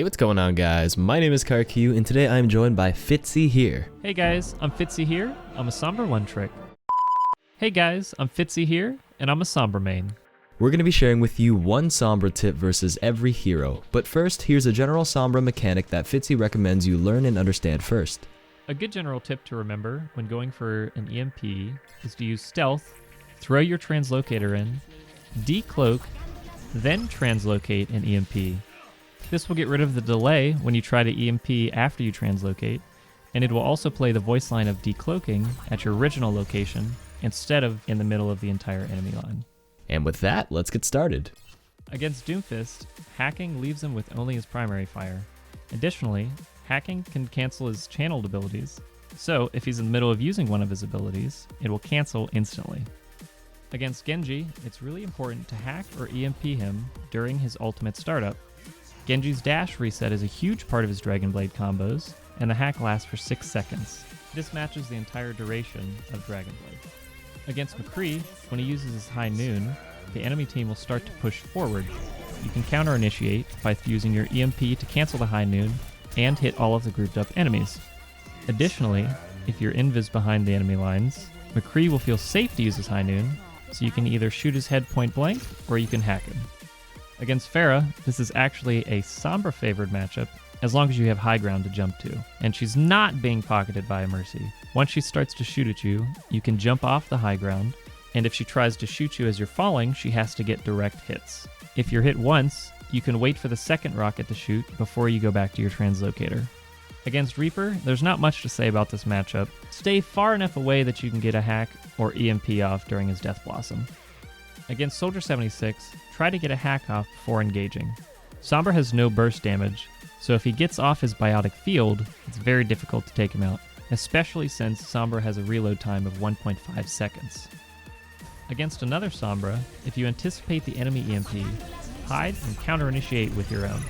Hey, what's going on, guys? My name is KarQ, and today I'm joined by FitzyHere. Hey guys, I'm FitzyHere. I'm a Sombra one-trick. Hey guys, I'm FitzyHere, and I'm a Sombra main. We're going to be sharing with you one Sombra tip versus every hero. But first, here's a general Sombra mechanic that Fitzy recommends you learn and understand first. A good general tip to remember when going for an EMP is to use stealth, throw your translocator in, decloak, then translocate an EMP. This will get rid of the delay when you try to EMP after you translocate, and it will also play the voice line of decloaking at your original location instead of in the middle of the entire enemy line. And with that, let's get started. Against Doomfist, hacking leaves him with only his primary fire. Additionally, hacking can cancel his channeled abilities, so if he's in the middle of using one of his abilities, it will cancel instantly. Against Ginji, it's really important to hack or EMP him during his ultimate startup. Genji's dash reset is a huge part of his Dragon Blade combos, and the hack lasts for 6 seconds. This matches the entire duration of Dragon Blade. Against McCree, when he uses his High Noon, the enemy team will start to push forward. You can counter-initiate by using your EMP to cancel the High Noon and hit all of the grouped up enemies. Additionally, if you're invis behind the enemy lines, McCree will feel safe to use his High Noon, so you can either shoot his head point blank or you can hack him. Against Pharah, this is actually a Sombra favored matchup as long as you have high ground to jump to, and she's not being pocketed by a Mercy. Once she starts to shoot at you, you can jump off the high ground, and if she tries to shoot you as you're falling, she has to get direct hits. If you're hit once, you can wait for the second rocket to shoot before you go back to your translocator. Against Reaper, there's not much to say about this matchup. Stay far enough away that you can get a hack or EMP off during his Death Blossom. Against Soldier 76, try to get a hack off before engaging. Sombra has no burst damage, so if he gets off his biotic field, it's very difficult to take him out, especially since Sombra has a reload time of 1.5 seconds. Against another Sombra, if you anticipate the enemy EMP, hide and counter-initiate with your own.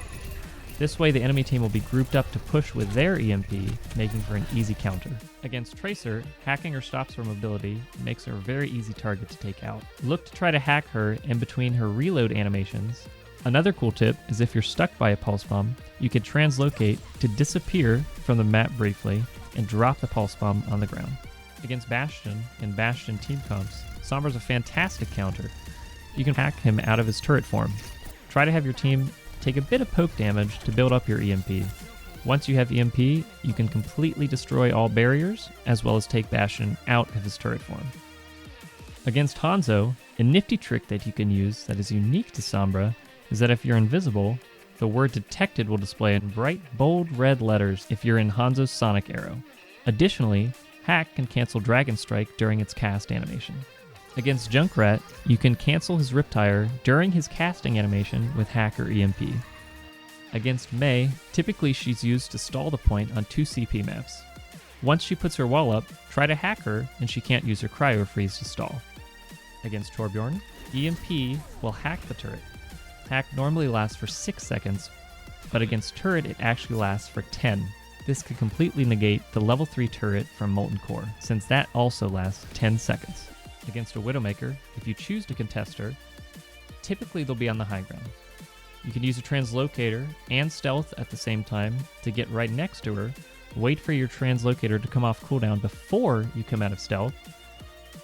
This way the enemy team will be grouped up to push with their EMP, making for an easy counter. Against Tracer, hacking her stops her mobility makes her a very easy target to take out. Look to try to hack her in between her reload animations. Another cool tip is if you're stuck by a pulse bomb, you can translocate to disappear from the map briefly and drop the pulse bomb on the ground. Against Bastion and Bastion team comps, Sombra's a fantastic counter. You can hack him out of his turret form. Try to have your team take a bit of poke damage to build up your EMP. Once you have EMP, you can completely destroy all barriers, as well as take Bastion out of his turret form. Against Hanzo, a nifty trick that you can use that is unique to Sombra is that if you're invisible, the word detected will display in bright, bold red letters if you're in Hanzo's Sonic Arrow. Additionally, Hack can cancel Dragon Strike during its cast animation. Against Junkrat, you can cancel his Riptire during his casting animation with Hack or EMP. Against Mei, typically she's used to stall the point on 2 CP maps. Once she puts her wall up, try to hack her and she can't use her Cryo Freeze to stall. Against Torbjorn, EMP will hack the turret. Hack normally lasts for 6 seconds, but against Turret it actually lasts for 10. This could completely negate the level 3 turret from Molten Core, since that also lasts 10 seconds. Against a Widowmaker, if you choose to contest her, typically they'll be on the high ground. You can use a translocator and stealth at the same time to get right next to her, wait for your translocator to come off cooldown before you come out of stealth,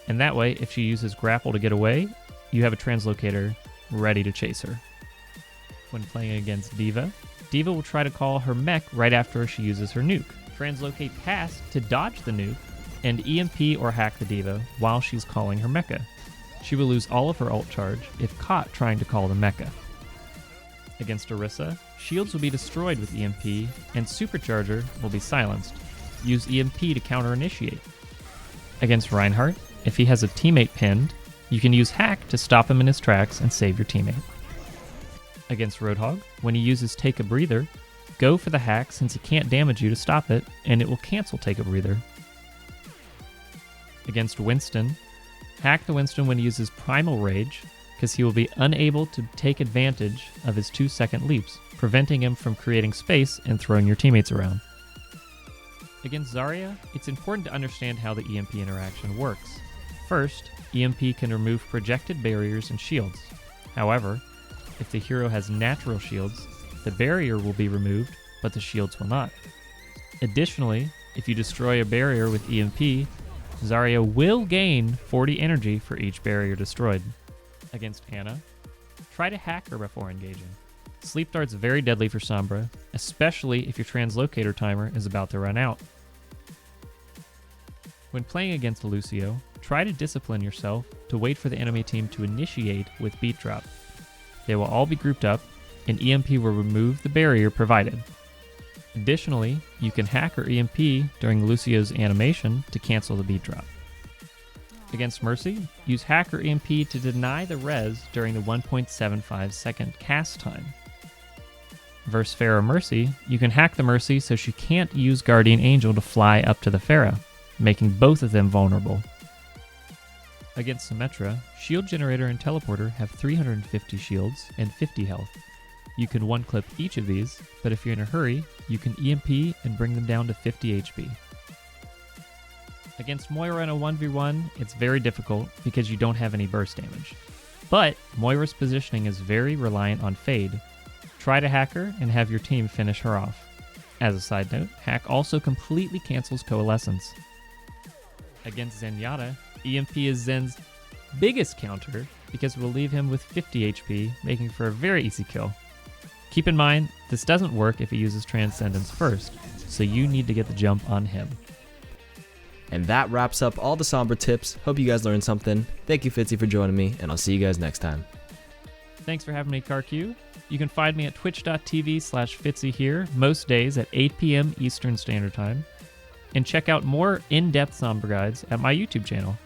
and that way if she uses grapple to get away, you have a translocator ready to chase her. When playing against D.Va, D.Va will try to call her mech right after she uses her nuke. Translocate past to dodge the nuke, and EMP or hack the D.Va while she's calling her mecha. She will lose all of her ult charge if caught trying to call the mecha. Against Orisa, shields will be destroyed with EMP, and Supercharger will be silenced. Use EMP to counter-initiate. Against Reinhardt, if he has a teammate pinned, you can use Hack to stop him in his tracks and save your teammate. Against Roadhog, when he uses Take a Breather, go for the hack since he can't damage you to stop it, and it will cancel Take a Breather. Against Winston, hack the Winston when he uses Primal Rage, because he will be unable to take advantage of his 2-second leaps, preventing him from creating space and throwing your teammates around. Against Zarya, it's important to understand how the EMP interaction works. First, EMP can remove projected barriers and shields. However, if the hero has natural shields, the barrier will be removed, but the shields will not. Additionally, if you destroy a barrier with EMP, Zarya will gain 40 energy for each barrier destroyed. Against Ana, try to hack her before engaging. Sleep Dart's very deadly for Sombra, especially if your translocator timer is about to run out. When playing against Lucio, try to discipline yourself to wait for the enemy team to initiate with beat drop. They will all be grouped up, and EMP will remove the barrier provided. Additionally, you can hack her EMP during Lucio's animation to cancel the beat drop. Against Mercy, use hacker EMP to deny the res during the 1.75 second cast time. Versus Pharah Mercy, you can hack the Mercy so she can't use Guardian Angel to fly up to the Pharah, making both of them vulnerable. Against Symetra, Shield Generator and Teleporter have 350 shields and 50 health. You can one-clip each of these, but if you're in a hurry, you can EMP and bring them down to 50 HP. Against Moira in a 1v1, it's very difficult because you don't have any burst damage. But Moira's positioning is very reliant on Fade. Try to hack her and have your team finish her off. As a side note, hack also completely cancels Coalescence. Against Zenyatta, EMP is Zen's biggest counter because it will leave him with 50 HP, making for a very easy kill. Keep in mind, this doesn't work if he uses Transcendence first, so you need to get the jump on him. And that wraps up all the Sombra tips. Hope you guys learned something. Thank you, Fitzy, for joining me, and I'll see you guys next time. Thanks for having me, KarQ. You can find me at twitch.tv/FitzyHere most days at 8 p.m. Eastern Standard Time. And check out more in-depth Sombra guides at my YouTube channel.